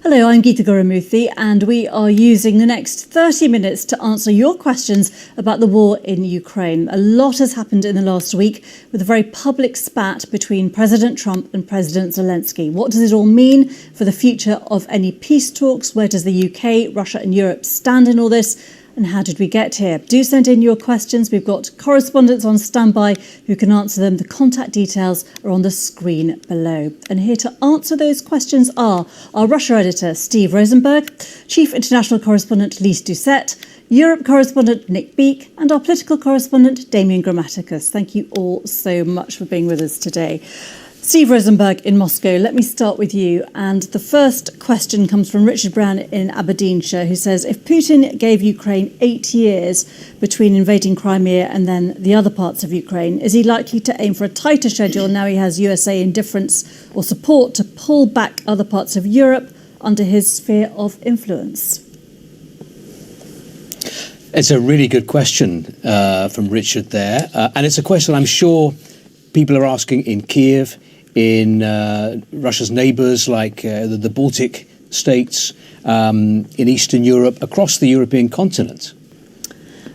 Hello, I'm Geeta Guru-Murthy, and we are using the next 30 minutes to answer your questions about the war in Ukraine. A lot has happened in the last week with a very public spat between President Trump and President Zelensky. What does it all mean for the future of any peace talks? Where does the UK, Russia and Europe stand in all this? And how did we get here? Do send in your questions. We've got correspondents on standby who can answer them. The contact details are on the screen below. And here to answer those questions are our Russia editor, Steve Rosenberg, Chief International Correspondent, Lyse Doucet, Europe correspondent, Nick Beake, and our political correspondent, Damian Grammaticas. Thank you all so much for being with us today. Steve Rosenberg in Moscow, let me start with you. And the first question comes from Richard Brown in Aberdeenshire, who says, if Putin gave Ukraine 8 years between invading Crimea and then the other parts of Ukraine, is he likely to aim for a tighter schedule now he has USA indifference or support to pull back other parts of Europe under his sphere of influence? It's a really good question from Richard there. And it's a question I'm sure people are asking in Kiev, in Russia's neighbours like the Baltic states, in Eastern Europe, across the European continent.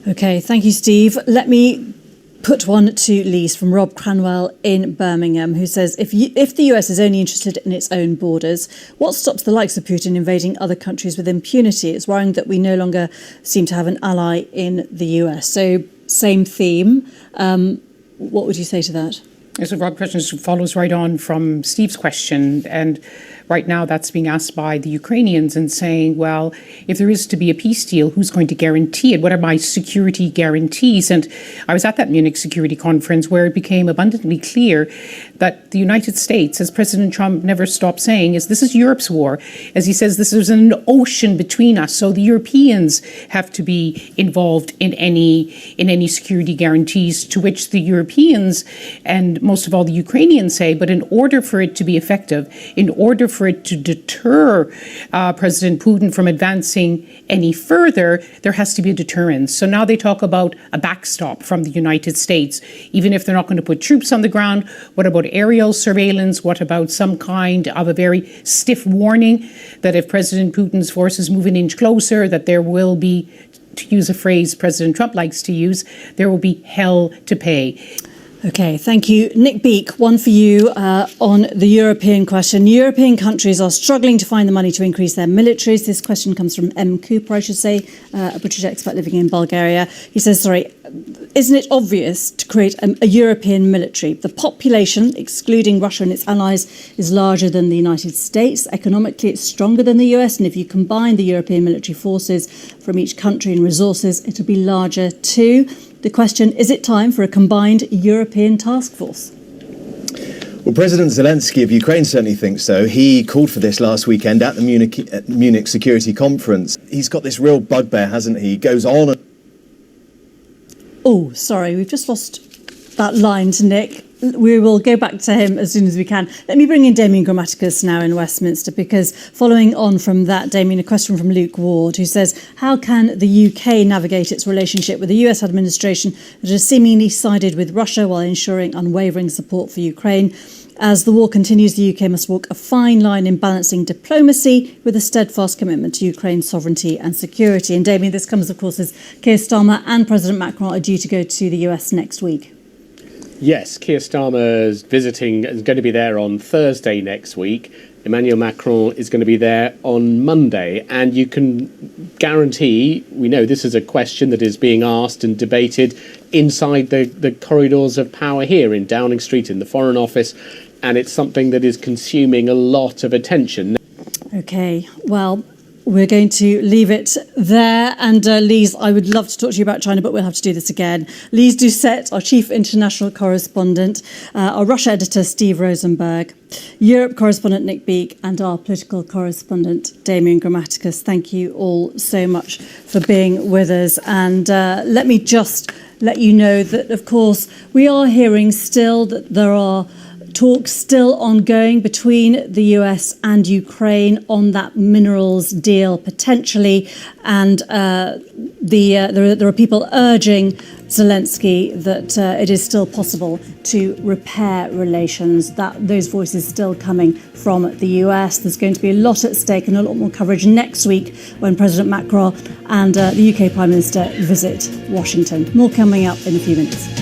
OK, thank you, Steve. Let me put one to Lyse from Rob Cranwell in Birmingham, who says, if the US is only interested in its own borders, what stops the likes of Putin invading other countries with impunity? It's worrying that we no longer seem to have an ally in the US. So same theme. What would you say to that? So Rob's question follows right on from Steve's question. And right now that's being asked by the Ukrainians and saying, well, if there is to be a peace deal, who's going to guarantee it? What are my security guarantees? And I was at that Munich Security Conference where it became abundantly clear that the United States, as President Trump never stopped saying, this is Europe's war. As he says, this is an ocean between us. So the Europeans have to be involved in any security guarantees, to which the Europeans and most of all the Ukrainians say, but in order for it to be effective, in order for it to deter President Putin from advancing any further, there has to be a deterrence. So now they talk about a backstop from the United States, even if they're not going to put troops on the ground. What about aerial surveillance? What about some kind of a very stiff warning that if President Putin's forces move an inch closer, that there will be, to use a phrase President Trump likes to use, there will be hell to pay. OK, thank you. Nick Beake, one for you on the European question. European countries are struggling to find the money to increase their militaries. This question comes from M. Cooper, I should say, a British expat living in Bulgaria. He says, isn't it obvious to create a European military? The population, excluding Russia and its allies, is larger than the United States. Economically, it's stronger than the US. And if you combine the European military forces from each country and resources, it'll be larger too. The question, is it time for a combined European task force? Well, President Zelensky of Ukraine certainly thinks so. He called for this last weekend at the Munich Security Conference. He's got this real bugbear, hasn't he? He goes on and... Oh, sorry, we've just lost that line to Nick. We will go back to him as soon as we can. Let me bring in Damian Grammaticas now in Westminster, because following on from that, Damian, a question from Luke Ward, who says, how can the UK navigate its relationship with the US administration that has seemingly sided with Russia while ensuring unwavering support for Ukraine? As the war continues, the UK must walk a fine line in balancing diplomacy with a steadfast commitment to Ukraine's sovereignty and security. And Damian, this comes, of course, as Keir Starmer and President Macron are due to go to the US next week. Yes, Keir Starmer's visiting is going to be there on Thursday next week. Emmanuel Macron is going to be there on Monday. And you can guarantee, we know this is a question that is being asked and debated inside the corridors of power here in Downing Street, in the Foreign Office. And it's something that is consuming a lot of attention. OK, well, we're going to leave it there. And Lyse, I would love to talk to you about China, but we'll have to do this again. Lyse Doucet, our chief international correspondent, our Russia editor, Steve Rosenberg, Europe correspondent, Nick Beake, and our political correspondent, Damian Grammaticas. Thank you all so much for being with us. And let me just let you know that, of course, we are hearing still that there are talks still ongoing between the US and Ukraine on that minerals deal potentially, and there are people urging Zelensky that it is still possible to repair relations. Those voices still coming from the US. There's going to be a lot at stake and a lot more coverage next week when President Macron and the UK Prime Minister visit Washington. More coming up in a few minutes.